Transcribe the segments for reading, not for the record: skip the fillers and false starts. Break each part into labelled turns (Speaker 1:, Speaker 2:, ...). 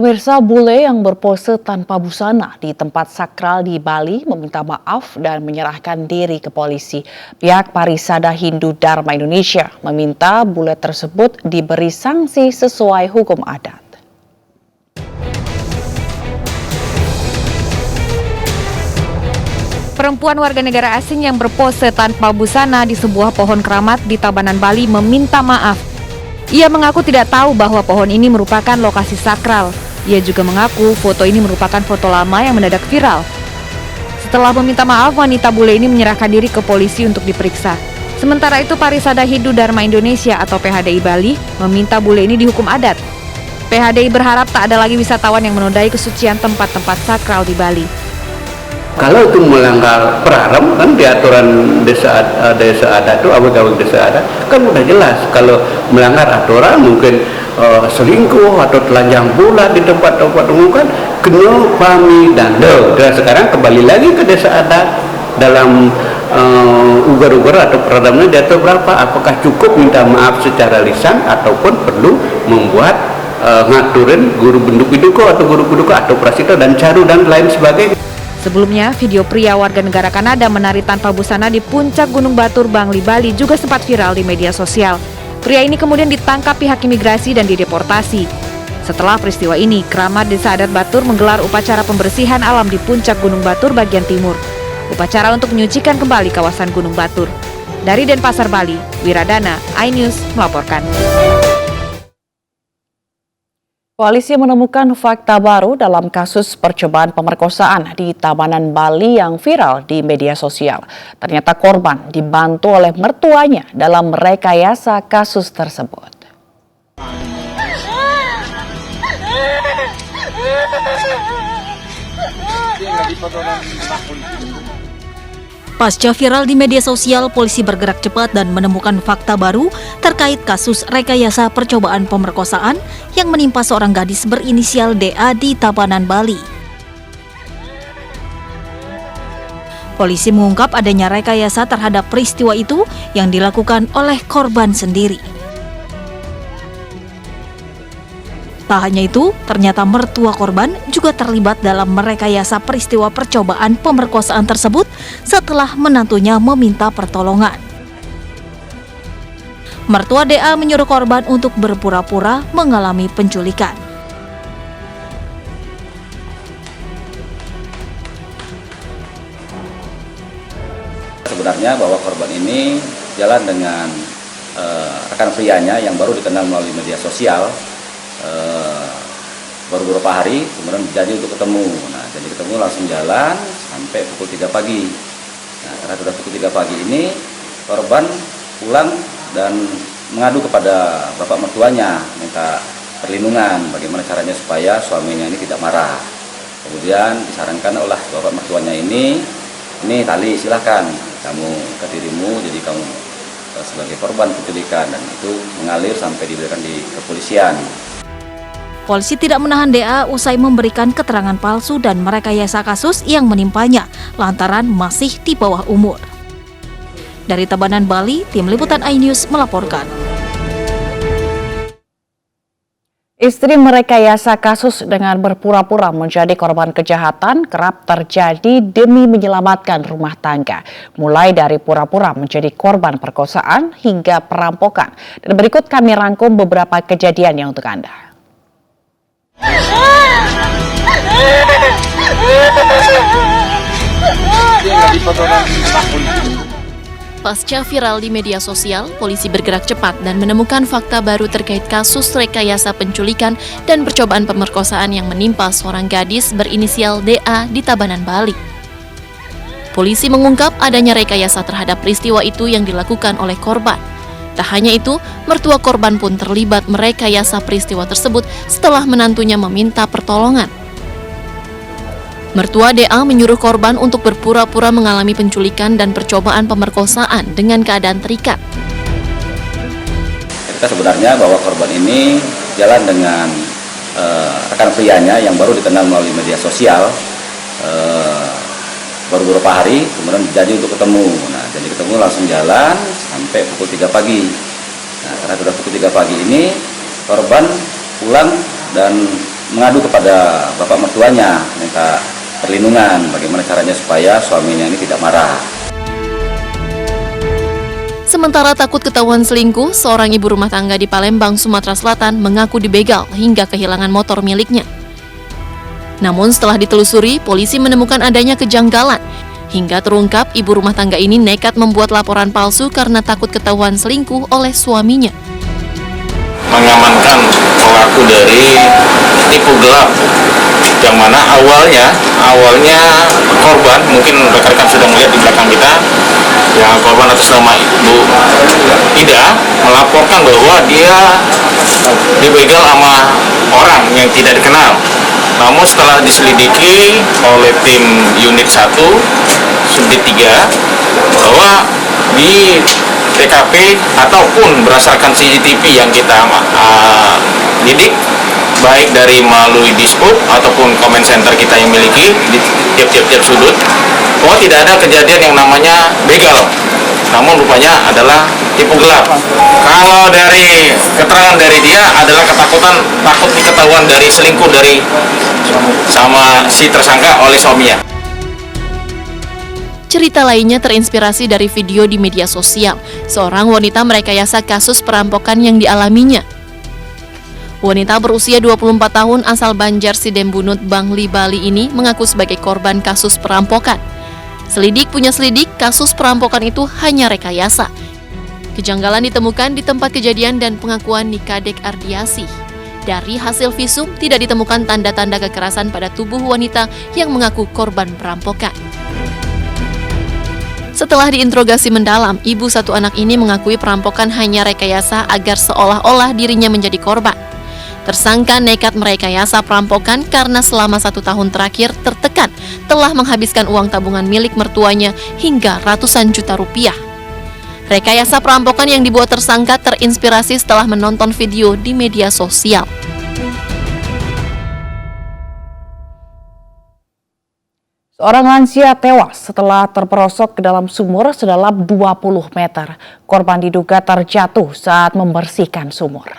Speaker 1: Pemirsa, bule yang berpose tanpa busana di tempat sakral di Bali meminta maaf dan menyerahkan diri ke polisi. Pihak Parisada Hindu Dharma Indonesia meminta bule tersebut diberi sanksi sesuai hukum adat.
Speaker 2: Perempuan warga negara asing yang berpose tanpa busana di sebuah pohon keramat di Tabanan, Bali meminta maaf. Ia mengaku tidak tahu bahwa pohon ini merupakan lokasi sakral. Ia juga mengaku foto ini merupakan foto lama yang mendadak viral. Setelah meminta maaf, wanita bule ini menyerahkan diri ke polisi untuk diperiksa. Sementara itu, Parisada Hindu Dharma Indonesia atau PHDI Bali meminta bule ini dihukum adat. PHDI berharap tak ada lagi wisatawan yang menodai kesucian tempat-tempat sakral di Bali.
Speaker 3: Kalau itu melanggar praram kan di aturan desa adat itu awal desa adat kan udah jelas. Kalau melanggar aturan mungkin selingkuh atau telanjang bulat di tempat-tempat umum kan kena pami danda. Dan sekarang kembali lagi ke desa adat dalam ugar-ugar atau peradamnya diatur berapa? Apakah cukup minta maaf secara lisan ataupun perlu membuat ngaturin guru bentuk biduko atau guru biduko atau prasito dan caru dan lain sebagainya.
Speaker 2: Sebelumnya, video pria warga negara Kanada menari tanpa busana di puncak Gunung Batur, Bangli, Bali juga sempat viral di media sosial. Pria ini kemudian ditangkap pihak imigrasi dan dideportasi. Setelah peristiwa ini, keramat Desa Adat Batur menggelar upacara pembersihan alam di puncak Gunung Batur bagian timur. Upacara untuk menyucikan kembali kawasan Gunung Batur. Dari Denpasar, Bali, Wiradana, iNews melaporkan.
Speaker 1: Polisi menemukan fakta baru dalam kasus percobaan pemerkosaan di Tabanan, Bali yang viral di media sosial. Ternyata korban dibantu oleh mertuanya dalam merekayasa kasus tersebut.
Speaker 4: Pasca viral di media sosial, polisi bergerak cepat dan menemukan fakta baru terkait kasus rekayasa percobaan pemerkosaan yang menimpa seorang gadis berinisial DA di Tabanan, Bali. Polisi mengungkap adanya rekayasa terhadap peristiwa itu yang dilakukan oleh korban sendiri. Tak hanya itu, ternyata mertua korban juga terlibat dalam merekayasa peristiwa percobaan pemerkosaan tersebut setelah menantunya meminta pertolongan. Mertua DA menyuruh korban untuk berpura-pura mengalami penculikan.
Speaker 5: Sebenarnya bahwa korban ini jalan dengan rekan prianya yang baru dikenal melalui media sosial. Baru beberapa hari kemudian jadi untuk ketemu. Nah, jadi ketemu langsung jalan sampai pukul 3 pagi. Nah, karena sudah pukul 3 pagi ini korban pulang dan mengadu kepada bapak mertuanya minta perlindungan bagaimana caranya supaya suaminya ini tidak marah. Kemudian disarankan oleh bapak mertuanya ini tali silahkan kamu ke dirimu, jadi kamu sebagai korban penculikan, dan itu mengalir sampai diberikan di kepolisian.
Speaker 4: Polisi tidak menahan DA usai memberikan keterangan palsu dan merekayasa kasus yang menimpanya lantaran masih di bawah umur. Dari Tabanan, Bali, Tim Liputan iNews melaporkan.
Speaker 1: Istri merekayasa kasus dengan berpura-pura menjadi korban kejahatan kerap terjadi demi menyelamatkan rumah tangga. Mulai dari pura-pura menjadi korban perkosaan hingga perampokan. Dan berikut kami rangkum beberapa kejadiannya untuk Anda.
Speaker 6: Pasca viral di media sosial, polisi bergerak cepat dan menemukan fakta baru terkait kasus rekayasa penculikan dan percobaan pemerkosaan yang menimpa seorang gadis berinisial DA di Tabanan, Bali. Polisi mengungkap adanya rekayasa terhadap peristiwa itu yang dilakukan oleh korban. Tak hanya itu, mertua korban pun terlibat merekayasa peristiwa tersebut setelah menantunya meminta pertolongan. Mertua DA menyuruh korban untuk berpura-pura mengalami penculikan dan percobaan pemerkosaan dengan keadaan terikat.
Speaker 5: Kita sebenarnya bahwa korban ini jalan dengan rekan prianya yang baru dikenal melalui media sosial. Baru beberapa hari kemudian jadi untuk ketemu. Nah, jadi ketemu langsung jalan sampai pukul 3 pagi. Nah, karena sudah pukul 3 pagi ini korban pulang dan mengadu kepada bapak mertuanya, minta perlindungan, bagaimana caranya supaya suaminya ini tidak marah.
Speaker 6: Sementara takut ketahuan selingkuh, seorang ibu rumah tangga di Palembang, Sumatera Selatan mengaku dibegal hingga kehilangan motor miliknya. Namun setelah ditelusuri, polisi menemukan adanya kejanggalan. Hingga terungkap, ibu rumah tangga ini nekat membuat laporan palsu karena takut ketahuan selingkuh oleh suaminya.
Speaker 7: Mengamankan pelaku dari tipu gelap, yang mana awalnya korban, mungkin rekan-rekan sudah melihat di belakang kita, yang korban atas nama Ibu Ida melaporkan bahwa dia dibegal sama orang yang tidak dikenal. Namun setelah diselidiki oleh tim unit 1 subdit 3 bahwa di TKP ataupun berdasarkan CCTV yang kita lidik, baik dari melalui Dishub ataupun comment center kita yang miliki di tiap-tiap sudut, bahwa tidak ada kejadian yang namanya begal, namun rupanya adalah tipu gelap. Kalau dari keterangan dari dia adalah takut diketahuan dari selingkuh dari sama si tersangka oleh suaminya.
Speaker 6: Cerita lainnya terinspirasi dari video di media sosial. Seorang wanita merekayasa kasus perampokan yang dialaminya. Wanita berusia 24 tahun asal Banjar Sidembunut, Bangli, Bali ini mengaku sebagai korban kasus perampokan. Selidik punya selidik, kasus perampokan itu hanya rekayasa. Kejanggalan ditemukan di tempat kejadian dan pengakuan Nikadek Ardiasih. Dari hasil visum tidak ditemukan tanda-tanda kekerasan pada tubuh wanita yang mengaku korban perampokan. Setelah diinterogasi mendalam, ibu satu anak ini mengakui perampokan hanya rekayasa agar seolah-olah dirinya menjadi korban. Tersangka nekat merekayasa perampokan karena selama 1 tahun terakhir tertekan telah menghabiskan uang tabungan milik mertuanya hingga ratusan juta rupiah. Rekayasa perampokan yang dibuat tersangka terinspirasi setelah menonton video di media sosial.
Speaker 1: Seorang lansia tewas setelah terperosok ke dalam sumur sedalam 20 meter. Korban diduga terjatuh saat membersihkan sumur.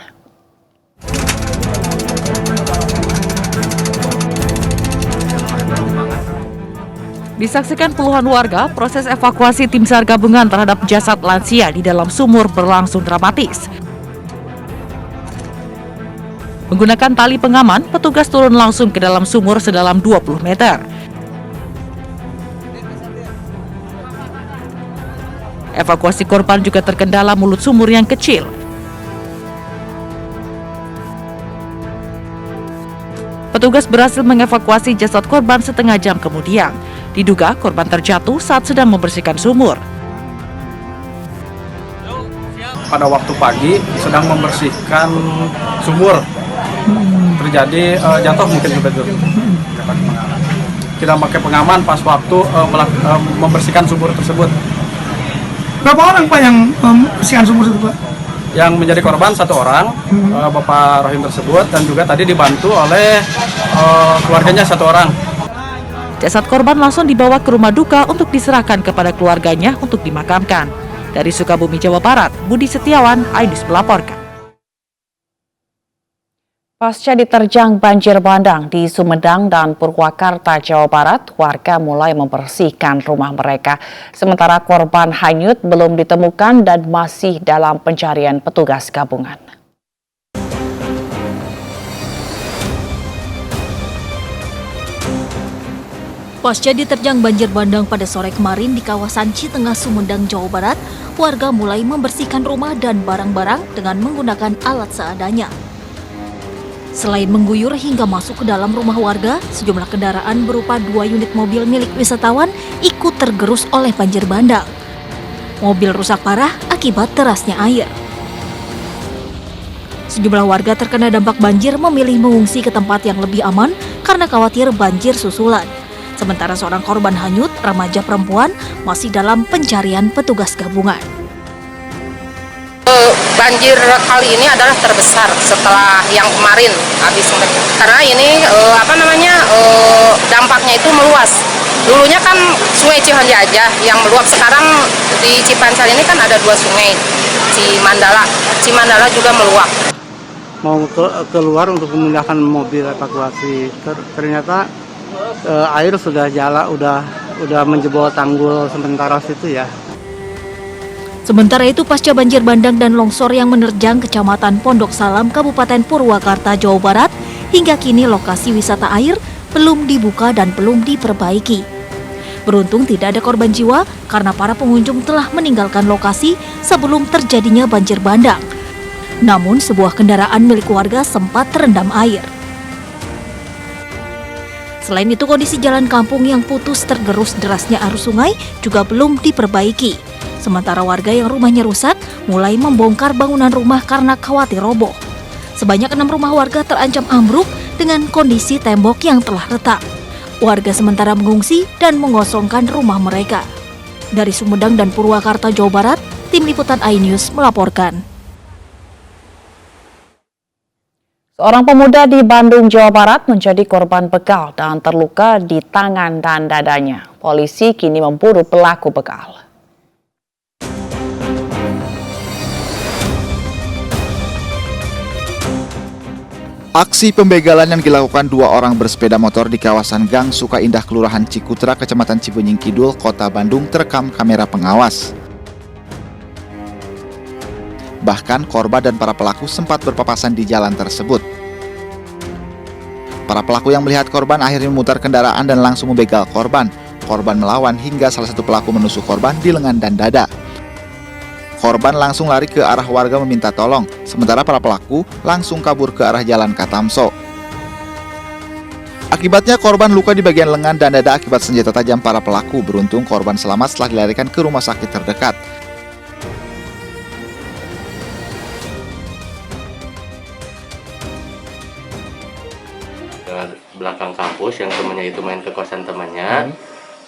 Speaker 1: Disaksikan puluhan warga, proses evakuasi tim SAR gabungan terhadap jasad lansia di dalam sumur berlangsung dramatis. Menggunakan tali pengaman, petugas turun langsung ke dalam sumur sedalam 20 meter. Evakuasi korban juga terkendala mulut sumur yang kecil. Petugas berhasil mengevakuasi jasad korban setengah jam kemudian. Diduga korban terjatuh saat sedang membersihkan sumur.
Speaker 8: Pada waktu pagi sedang membersihkan sumur, terjadi jatuh mungkin betul. Kita pakai pengaman pas waktu membersihkan sumur tersebut.
Speaker 9: Berapa orang Pak yang membersihkan sumur itu Pak?
Speaker 8: Yang menjadi korban 1 orang, Bapak Rohim tersebut, dan juga tadi dibantu oleh keluarganya 1 orang.
Speaker 1: Jasad korban langsung dibawa ke rumah duka untuk diserahkan kepada keluarganya untuk dimakamkan. Dari Sukabumi, Jawa Barat, Budi Setiawan, iNews melaporkan. Pasca diterjang banjir bandang di Sumedang dan Purwakarta, Jawa Barat, warga mulai membersihkan rumah mereka. Sementara korban hanyut belum ditemukan dan masih dalam pencarian petugas gabungan.
Speaker 4: Pasca diterjang banjir bandang pada sore kemarin di kawasan Citengah, Sumedang, Jawa Barat, warga mulai membersihkan rumah dan barang-barang dengan menggunakan alat seadanya. Selain mengguyur hingga masuk ke dalam rumah warga, sejumlah kendaraan berupa 2 unit mobil milik wisatawan ikut tergerus oleh banjir bandang. Mobil rusak parah akibat derasnya air. Sejumlah warga terkena dampak banjir memilih mengungsi ke tempat yang lebih aman karena khawatir banjir susulan. Sementara seorang korban hanyut, remaja perempuan, masih dalam pencarian petugas gabungan.
Speaker 10: Banjir kali ini adalah terbesar setelah yang kemarin habis karena ini dampaknya itu meluas. Dulunya kan Sungai Cihanji aja yang meluap, sekarang di Cipancal ini kan ada 2 sungai, Cimandala juga meluap.
Speaker 11: mau keluar untuk memindahkan mobil evakuasi. Ternyata air sudah udah menjebol tanggul sementara situ ya.
Speaker 4: Sementara itu, pasca banjir bandang dan longsor yang menerjang Kecamatan Pondok Salam, Kabupaten Purwakarta, Jawa Barat, hingga kini lokasi wisata air belum dibuka dan belum diperbaiki. Beruntung tidak ada korban jiwa karena para pengunjung telah meninggalkan lokasi sebelum terjadinya banjir bandang. Namun, sebuah kendaraan milik warga sempat terendam air. Selain itu, kondisi jalan kampung yang putus tergerus derasnya arus sungai juga belum diperbaiki. Sementara warga yang rumahnya rusak mulai membongkar bangunan rumah karena khawatir roboh. Sebanyak 6 rumah warga terancam ambruk dengan kondisi tembok yang telah retak. Warga sementara mengungsi dan mengosongkan rumah mereka. Dari Sumedang dan Purwakarta, Jawa Barat, Tim Liputan iNews melaporkan.
Speaker 1: Seorang pemuda di Bandung, Jawa Barat menjadi korban begal dan terluka di tangan dan dadanya. Polisi kini memburu pelaku begal.
Speaker 12: Aksi pembegalan yang dilakukan 2 orang bersepeda motor di kawasan Gang Sukaindah, Kelurahan Cikutra, Kecamatan Cibenying Kidul, Kota Bandung terekam kamera pengawas. Bahkan korban dan para pelaku sempat berpapasan di jalan tersebut. Para pelaku yang melihat korban akhirnya memutar kendaraan dan langsung membegal korban. Korban melawan hingga salah satu pelaku menusuk korban di lengan dan dada. Korban langsung lari ke arah warga meminta tolong, sementara para pelaku langsung kabur ke arah Jalan Katamso. Akibatnya korban luka di bagian lengan dan dada akibat senjata tajam para pelaku. Beruntung korban selamat setelah dilarikan ke rumah sakit terdekat.
Speaker 13: Belakang kampus yang temannya itu main ke kosan temannya.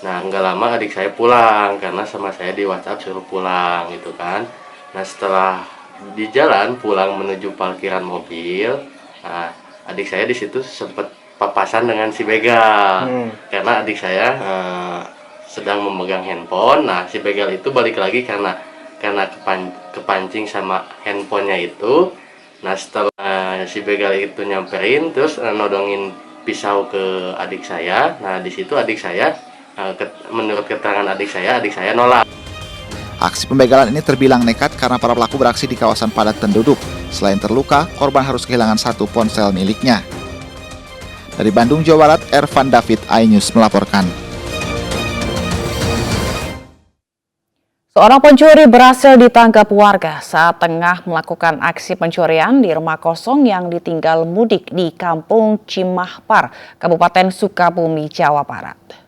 Speaker 13: Nah, nggak lama adik saya pulang karena sama saya di WhatsApp suruh pulang gitu kan. Nah, setelah di jalan pulang menuju parkiran mobil, nah, adik saya di situ sempat papasan dengan si begal. Karena adik saya sedang memegang handphone. Nah, si begal itu balik lagi karena kepancing sama handphonenya itu. Nah, setelah si begal itu nyamperin terus nodongin pisau ke adik saya. Nah, di situ adik saya menurut keterangan adik saya nolak.
Speaker 12: Aksi pembegalan ini terbilang nekat karena para pelaku beraksi di kawasan padat penduduk. Selain terluka, korban harus kehilangan 1 ponsel miliknya. Dari Bandung, Jawa Barat, Ervan David, iNews melaporkan.
Speaker 1: Seorang pencuri berhasil ditangkap warga saat tengah melakukan aksi pencurian di rumah kosong yang ditinggal mudik di Kampung Cimahpar, Kabupaten Sukabumi, Jawa Barat.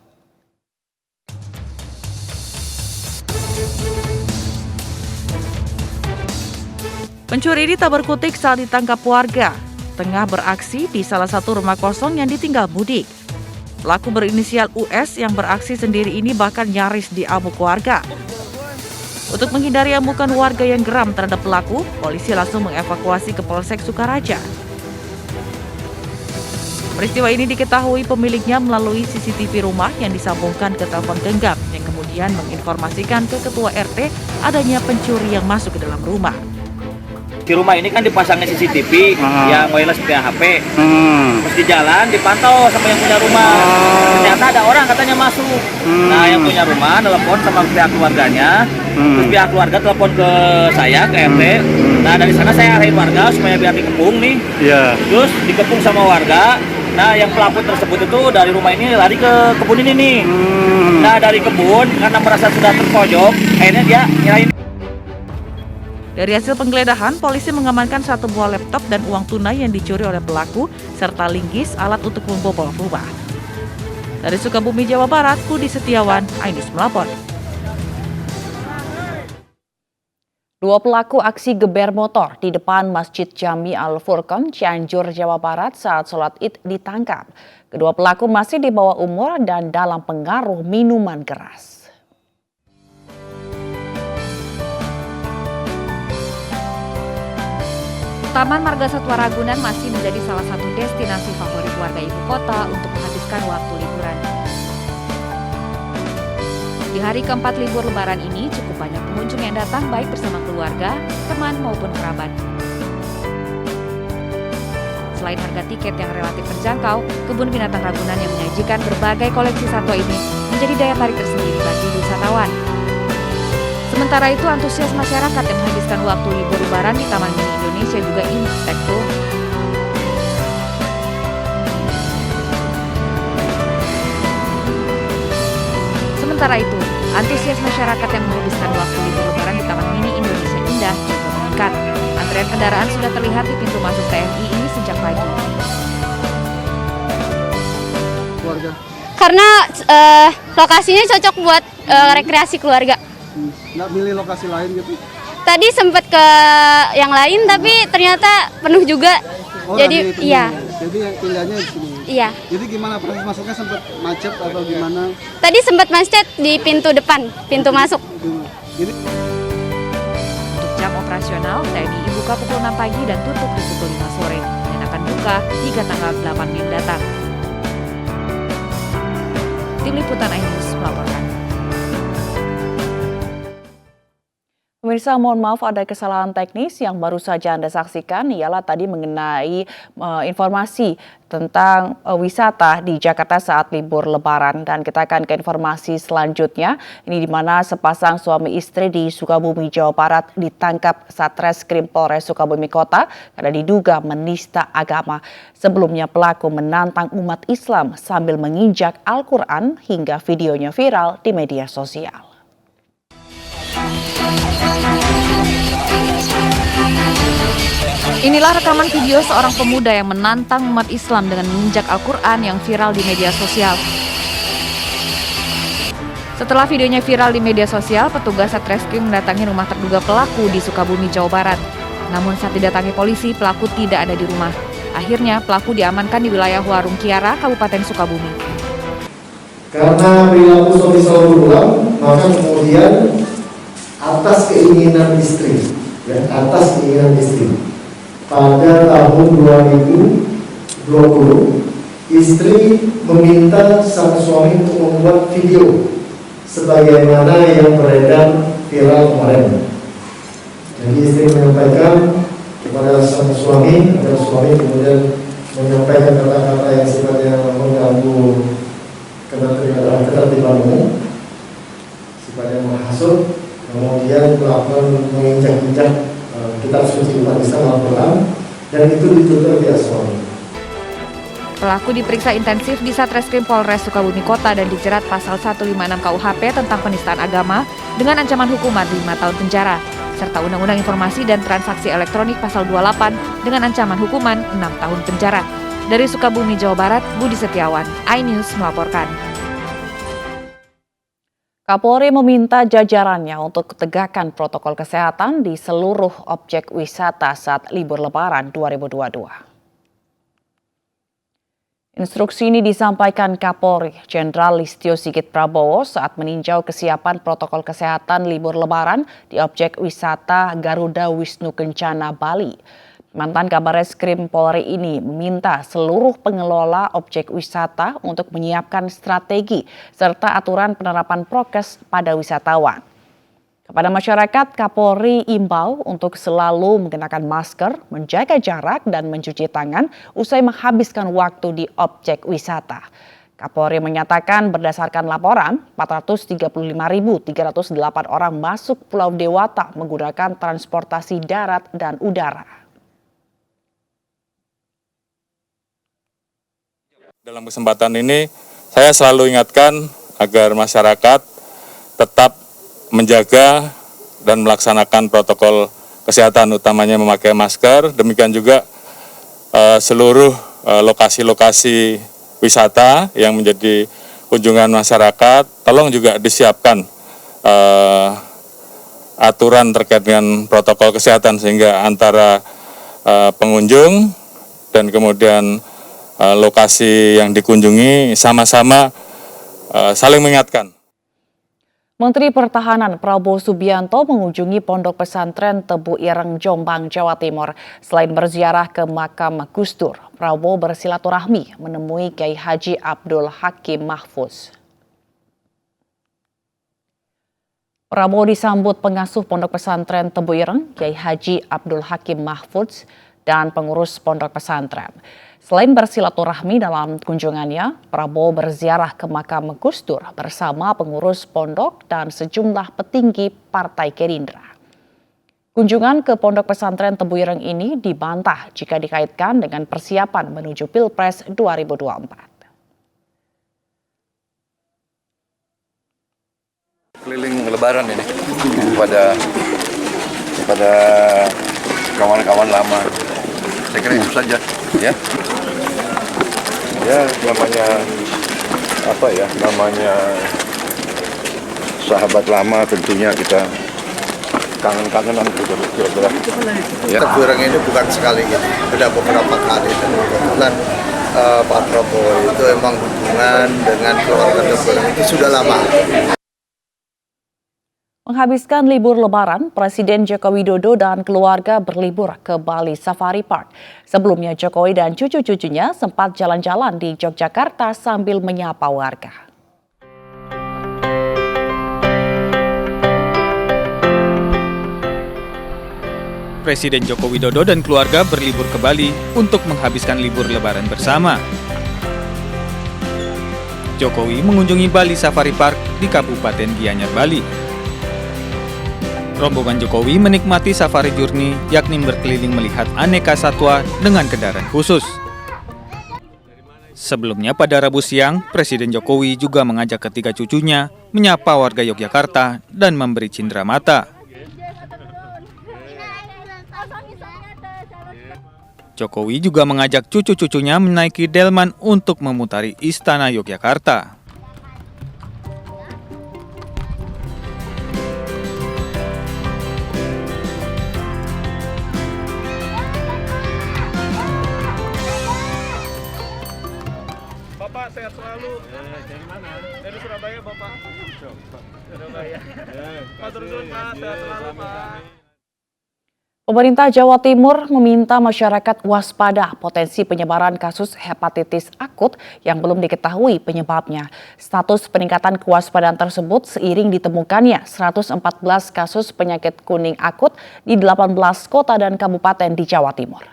Speaker 14: Pencuri ini tak berkutik saat ditangkap warga, tengah beraksi di salah satu rumah kosong yang ditinggal mudik. Pelaku berinisial US yang beraksi sendiri ini bahkan nyaris diamuk warga. Untuk menghindari amukan warga yang geram terhadap pelaku, polisi langsung mengevakuasi ke Polsek Sukaraja. Peristiwa ini diketahui pemiliknya melalui CCTV rumah yang disambungkan ke telepon genggam yang kemudian menginformasikan ke Ketua RT adanya pencuri yang masuk ke dalam rumah.
Speaker 15: Di rumah ini kan dipasangnya CCTV yang wireless via HP. Terus di jalan dipantau sama yang punya rumah. Ternyata ada orang katanya masuk. Nah, yang punya rumah telepon sama pihak keluarganya. Terus pihak keluarga telepon ke saya, ke RT. Nah, dari sana saya arahin warga supaya biar dikepung nih. Terus dikepung sama warga. Nah, yang pelaku tersebut itu dari rumah ini lari ke kebun ini nih. Nah, dari kebun karena merasa sudah terpojok, akhirnya dia nyerahin.
Speaker 14: Dari hasil penggeledahan, polisi mengamankan 1 buah laptop dan uang tunai yang dicuri oleh pelaku, serta linggis alat untuk membobol rumah. Dari Sukabumi, Jawa Barat, Kudi Setiawan, iNews melapor.
Speaker 1: 2 pelaku aksi geber motor di depan Masjid Jami Al-Furqon, Cianjur, Jawa Barat saat sholat Id ditangkap. Kedua pelaku masih di bawah umur dan dalam pengaruh minuman keras.
Speaker 2: Taman Marga Satwa Ragunan masih menjadi salah satu destinasi favorit warga ibu kota untuk menghabiskan waktu liburan. Di hari keempat libur lebaran ini, cukup banyak pengunjung yang datang baik bersama keluarga, teman maupun kerabat. Selain harga tiket yang relatif terjangkau, Kebun Binatang Ragunan yang menyajikan berbagai koleksi satwa ini menjadi daya tarik tersendiri bagi wisatawan. Sementara itu, antusias masyarakat yang menghabiskan waktu libur lebaran di Taman Mini Indonesia juga imlek tuh. Sementara itu, antusias masyarakat yang menghabiskan waktu libur lebaran di Taman Mini Indonesia Indah juga meningkat. Antrean kendaraan sudah terlihat di pintu masuk TMI ini sejak pagi.
Speaker 16: Keluarga. Karena lokasinya cocok buat rekreasi keluarga.
Speaker 9: Nggak milih lokasi lain gitu?
Speaker 16: Tadi sempat ke yang lain tapi ternyata penuh juga.
Speaker 9: Oh,
Speaker 16: jadi iya.
Speaker 9: Jadi pilihannya di sini.
Speaker 16: Iya.
Speaker 9: Jadi gimana proses masuknya, sempat macet atau gimana?
Speaker 16: Tadi sempat macet di pintu depan, pintu masuk.
Speaker 9: Jadi
Speaker 2: Untuk jam operasional, TMI buka pukul 6 pagi dan tutup di pukul 5 sore dan akan buka hingga tanggal 8 Mei mendatang. Tim Liputan iNews melaporkan.
Speaker 1: Pemirsa, mohon maaf ada kesalahan teknis yang baru saja Anda saksikan, ialah tadi mengenai informasi tentang wisata di Jakarta saat libur Lebaran. Dan kita akan ke informasi selanjutnya, ini di mana sepasang suami istri di Sukabumi, Jawa Barat ditangkap Satreskrim Polres Sukabumi Kota karena diduga menista agama. Sebelumnya pelaku menantang umat Islam sambil menginjak Al-Quran hingga videonya viral di media sosial.
Speaker 2: Inilah rekaman video seorang pemuda yang menantang umat Islam dengan menginjak Al-Quran yang viral di media sosial. Setelah videonya viral di media sosial, petugas Satreskrim mendatangi rumah terduga pelaku di Sukabumi, Jawa Barat. Namun saat didatangi polisi, pelaku tidak ada di rumah. Akhirnya pelaku diamankan di wilayah Warung Kiara, Kabupaten Sukabumi.
Speaker 17: Karena perilaku suami selalu berulang, maka kemudian atas keinginan istri, pada tahun 2020, istri meminta sang suami untuk membuat video sebagaimana yang beredar viral kemarin. Jadi istri menyampaikan kepada sang suami agar suami kemudian menyampaikan kata-kata yang sifatnya mengganggu ketertiban umum, sifatnya menghasut, kemudian melakukan menginjak-injak kitab suci umat Islam Al-Quran, dan itu ditutur via suami.
Speaker 2: Pelaku diperiksa intensif di Satreskrim Polres Sukabumi Kota dan dijerat pasal 156 KUHP tentang penistaan agama dengan ancaman hukuman 5 tahun penjara, serta Undang-Undang Informasi dan Transaksi Elektronik pasal 28 dengan ancaman hukuman 6 tahun penjara. Dari Sukabumi, Jawa Barat, Budi Setiawan, iNews melaporkan.
Speaker 1: Kapolri meminta jajarannya untuk tegakkan protokol kesehatan di seluruh objek wisata saat libur Lebaran 2022. Instruksi ini disampaikan Kapolri Jenderal Listio Sigit Prabowo saat meninjau kesiapan protokol kesehatan libur Lebaran di objek wisata Garuda Wisnu Kencana, Bali. Mantan Kabareskrim Polri ini meminta seluruh pengelola objek wisata untuk menyiapkan strategi serta aturan penerapan prokes pada wisatawan. Kepada masyarakat, Kapolri imbau untuk selalu mengenakan masker, menjaga jarak, dan mencuci tangan usai menghabiskan waktu di objek wisata. Kapolri menyatakan berdasarkan laporan, 435.308 orang masuk Pulau Dewata menggunakan transportasi darat dan udara.
Speaker 7: Dalam kesempatan ini, saya selalu ingatkan agar masyarakat tetap menjaga dan melaksanakan protokol kesehatan, utamanya memakai masker. Demikian juga seluruh lokasi-lokasi wisata yang menjadi kunjungan masyarakat, tolong juga disiapkan aturan terkait dengan protokol kesehatan sehingga antara pengunjung dan kemudian lokasi yang dikunjungi sama-sama saling mengingatkan.
Speaker 1: Menteri Pertahanan Prabowo Subianto mengunjungi Pondok Pesantren Tebu Ireng, Jombang, Jawa Timur. Selain berziarah ke makam Gus Dur, Prabowo bersilaturahmi menemui Kiai Haji Abdul Hakim Mahfuz. Prabowo disambut pengasuh Pondok Pesantren Tebu Ireng, Kiai Haji Abdul Hakim Mahfuz. dan pengurus pondok pesantren. Selain bersilaturahmi dalam kunjungannya, Prabowo berziarah ke makam Gus Dur bersama pengurus pondok dan sejumlah petinggi Partai Gerindra. Kunjungan ke pondok pesantren Tebu Ireng ini dibantah jika dikaitkan dengan persiapan menuju Pilpres 2024.
Speaker 18: Keliling Lebaran ini kepada kawan-kawan lama. Saya kira itu saja, ya. Ya, namanya sahabat lama, tentunya kita kangen-kangenan gitu kira-kira. Ya.
Speaker 19: Tebu Ireng ini bukan sekali gitu, sudah beberapa kali, dan kebetulan Pak Prabowo itu emang hubungan dengan keluarga Tebu Ireng itu sudah lama.
Speaker 1: Menghabiskan libur Lebaran, Presiden Joko Widodo dan keluarga berlibur ke Bali Safari Park. Sebelumnya Jokowi dan cucu-cucunya sempat jalan-jalan di Yogyakarta sambil menyapa warga.
Speaker 20: Presiden Joko Widodo dan keluarga berlibur ke Bali untuk menghabiskan libur Lebaran bersama. Jokowi mengunjungi Bali Safari Park di Kabupaten Gianyar, Bali. Rombongan Jokowi menikmati safari journey, yakni berkeliling melihat aneka satwa dengan kendaraan khusus. Sebelumnya pada Rabu siang, Presiden Jokowi juga mengajak ketiga cucunya menyapa warga Yogyakarta dan memberi cindera mata. Jokowi juga mengajak cucu-cucunya menaiki delman untuk memutari Istana Yogyakarta.
Speaker 8: Bapak sehat selalu. Dari mana? Dari Surabaya, Bapak. Surabaya. Matur nuwun, Pak. Sehat selalu, Pak.
Speaker 1: Pemerintah Jawa Timur meminta masyarakat waspada potensi penyebaran kasus hepatitis akut yang belum diketahui penyebabnya. Status peningkatan kewaspadaan tersebut seiring ditemukannya 114 kasus penyakit kuning akut di 18 kota dan kabupaten di Jawa Timur.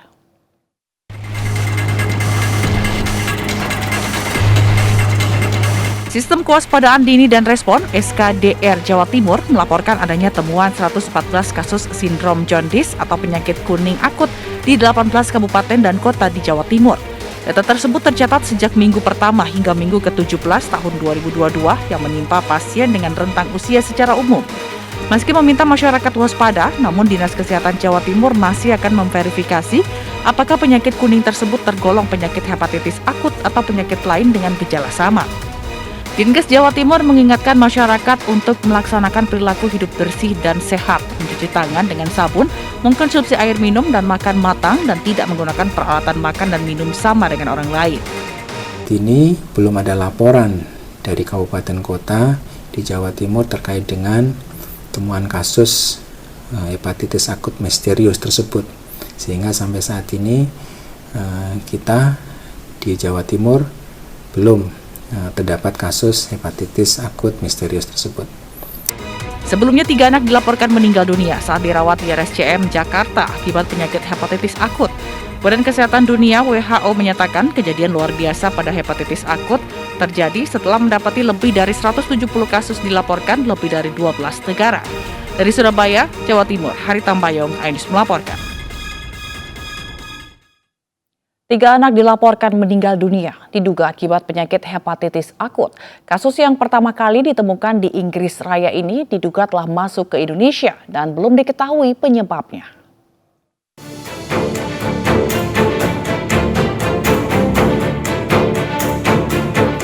Speaker 14: Sistem Kewaspadaan Dini dan Respon SKDR Jawa Timur melaporkan adanya temuan 114 kasus sindrom jaundice atau penyakit kuning akut di 18 kabupaten dan kota di Jawa Timur. Data tersebut tercatat sejak minggu pertama hingga minggu ke-17 tahun 2022 yang menimpa pasien dengan rentang usia secara umum. Meski meminta masyarakat waspada, namun Dinas Kesehatan Jawa Timur masih akan memverifikasi apakah penyakit kuning tersebut tergolong penyakit hepatitis akut atau penyakit lain dengan gejala sama. Dinkes Jawa Timur mengingatkan masyarakat untuk melaksanakan perilaku hidup bersih dan sehat, mencuci tangan dengan sabun, mengkonsumsi air minum dan makan matang, dan tidak menggunakan peralatan makan dan minum sama dengan orang lain.
Speaker 21: Ini belum ada laporan dari kabupaten kota di Jawa Timur terkait dengan temuan kasus hepatitis akut misterius tersebut. Sehingga sampai saat ini kita di Jawa Timur belum terdapat kasus hepatitis akut misterius tersebut.
Speaker 14: Sebelumnya 3 anak dilaporkan meninggal dunia saat dirawat di RSCM Jakarta akibat penyakit hepatitis akut. Badan Kesehatan Dunia WHO menyatakan kejadian luar biasa pada hepatitis akut terjadi setelah mendapati lebih dari 170 kasus dilaporkan lebih dari 12 negara. Dari Surabaya, Jawa Timur, Hari Tambayong, iNews melaporkan.
Speaker 1: 3 anak dilaporkan meninggal dunia diduga akibat penyakit hepatitis akut. Kasus yang pertama kali ditemukan di Inggris Raya ini diduga telah masuk ke Indonesia dan belum diketahui penyebabnya.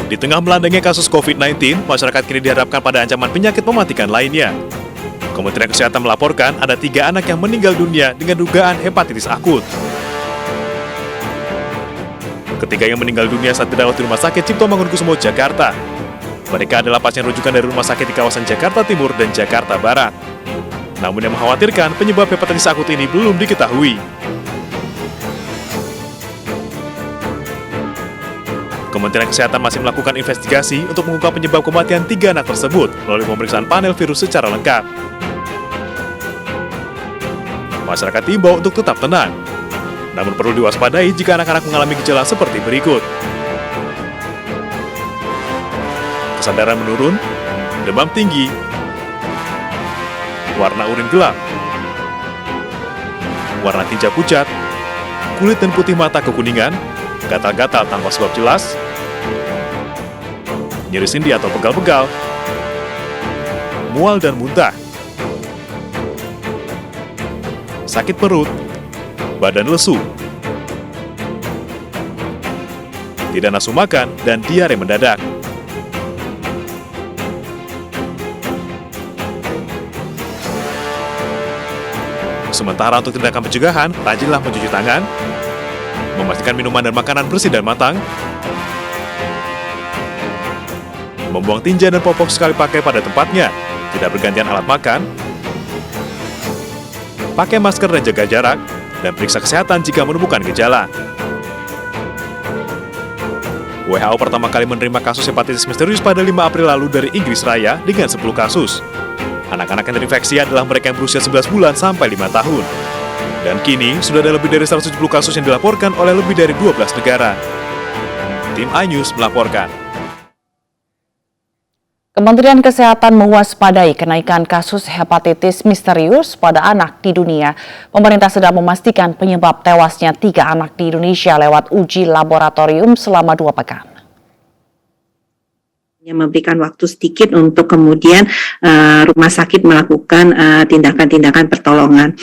Speaker 22: Di tengah melandainya kasus COVID-19, masyarakat kini dihadapkan pada ancaman penyakit mematikan lainnya. Kementerian Kesehatan melaporkan ada 3 anak yang meninggal dunia dengan dugaan hepatitis akut. Ketiga yang meninggal dunia saat dirawat di Rumah Sakit Cipto Mangunkusumo, Jakarta. Mereka adalah pasien rujukan dari rumah sakit di kawasan Jakarta Timur dan Jakarta Barat. Namun yang mengkhawatirkan penyebab hepatitis akut ini belum diketahui. Kementerian Kesehatan masih melakukan investigasi untuk mengungkap penyebab kematian 3 anak tersebut melalui pemeriksaan panel virus secara lengkap. Masyarakat diimbau untuk tetap tenang. Namun perlu diwaspadai jika anak-anak mengalami gejala seperti berikut. Kesadaran menurun, demam tinggi, warna urin gelap, warna tinja pucat, kulit dan putih mata kekuningan, gatal-gatal tanpa sebab jelas, nyeri sendi atau pegal-pegal, mual dan muntah, sakit perut, badan lesu, tidak nafsu makan, dan diare mendadak. Sementara untuk tindakan pencegahan, rajinlah mencuci tangan, memastikan minuman dan makanan bersih dan matang, membuang tinja dan popok sekali pakai pada tempatnya, tidak bergantian alat makan, pakai masker dan jaga jarak, dan periksa kesehatan jika menemukan gejala. WHO pertama kali menerima kasus hepatitis misterius pada 5 April lalu dari Inggris Raya dengan 10 kasus. Anak-anak yang terinfeksi adalah mereka yang berusia 11 bulan sampai 5 tahun. Dan kini, sudah ada lebih dari 170 kasus yang dilaporkan oleh lebih dari 12 negara. Tim iNews melaporkan.
Speaker 1: Kementerian Kesehatan mewaspadai kenaikan kasus hepatitis misterius pada anak di dunia. Pemerintah sedang memastikan penyebab tewasnya 3 anak di Indonesia lewat uji laboratorium selama 2 pekan.
Speaker 3: Memberikan waktu sedikit untuk kemudian rumah sakit melakukan tindakan-tindakan pertolongan.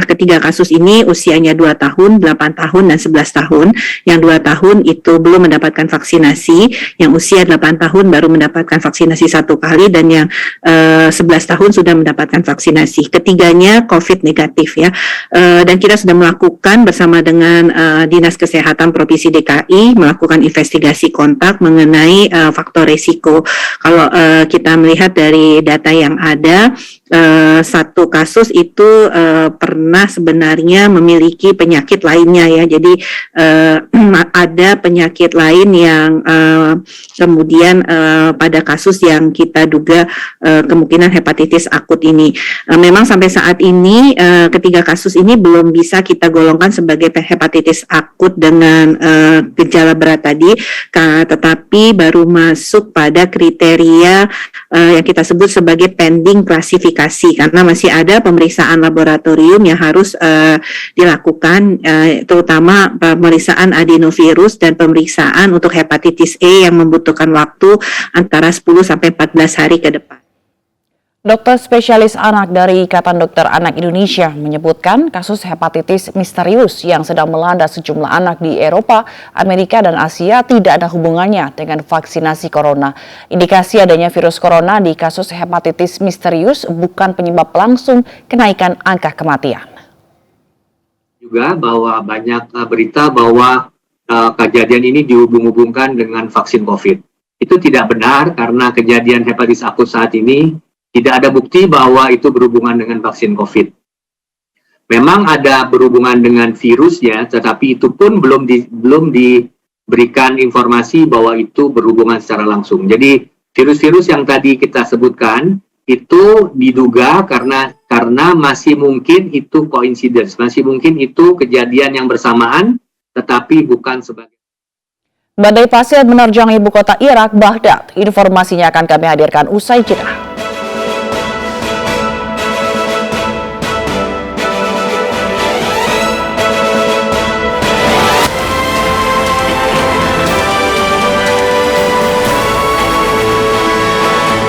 Speaker 3: Ketiga kasus ini usianya 2 tahun, 8 tahun, dan 11 tahun. Yang 2 tahun itu belum mendapatkan vaksinasi, yang usia 8 tahun baru mendapatkan vaksinasi 1 kali, dan yang 11 tahun sudah mendapatkan vaksinasi. Ketiganya COVID negatif ya. Dan kita sudah melakukan bersama dengan Dinas Kesehatan Provinsi DKI melakukan investigasi kontak mengenai faktor resiko. Kalau kita melihat dari data yang ada, 1 kasus itu pernah sebenarnya memiliki penyakit lainnya ya. Jadi ada penyakit lain yang kemudian pada kasus yang kita duga kemungkinan hepatitis akut ini. Memang sampai saat ini ketiga kasus ini belum bisa kita golongkan sebagai hepatitis akut dengan gejala berat tadi, tetapi baru masuk pada kriteria yang kita sebut sebagai pending klasifikasi, karena masih ada pemeriksaan laboratorium yang harus dilakukan, terutama pemeriksaan adenovirus dan pemeriksaan untuk hepatitis E yang membutuhkan waktu antara 10 sampai 14 hari ke depan.
Speaker 1: Dokter spesialis anak dari Ikatan Dokter Anak Indonesia menyebutkan kasus hepatitis misterius yang sedang melanda sejumlah anak di Eropa, Amerika, dan Asia tidak ada hubungannya dengan vaksinasi corona. Indikasi adanya virus corona di kasus hepatitis misterius bukan penyebab langsung kenaikan angka kematian.
Speaker 5: Juga bahwa banyak berita bahwa kejadian ini dihubung-hubungkan dengan vaksin COVID. Itu tidak benar karena kejadian hepatitis akut saat ini tidak ada bukti bahwa itu berhubungan dengan vaksin COVID. Memang ada berhubungan dengan virusnya, tetapi itu pun belum diberikan informasi bahwa itu berhubungan secara langsung. Jadi virus-virus yang tadi kita sebutkan itu diduga karena masih mungkin itu coincidence, masih mungkin itu kejadian yang bersamaan, tetapi bukan sebagai.
Speaker 1: Badai pasir menerjang ibu kota Irak, Baghdad. Informasinya akan kami hadirkan usai jeda.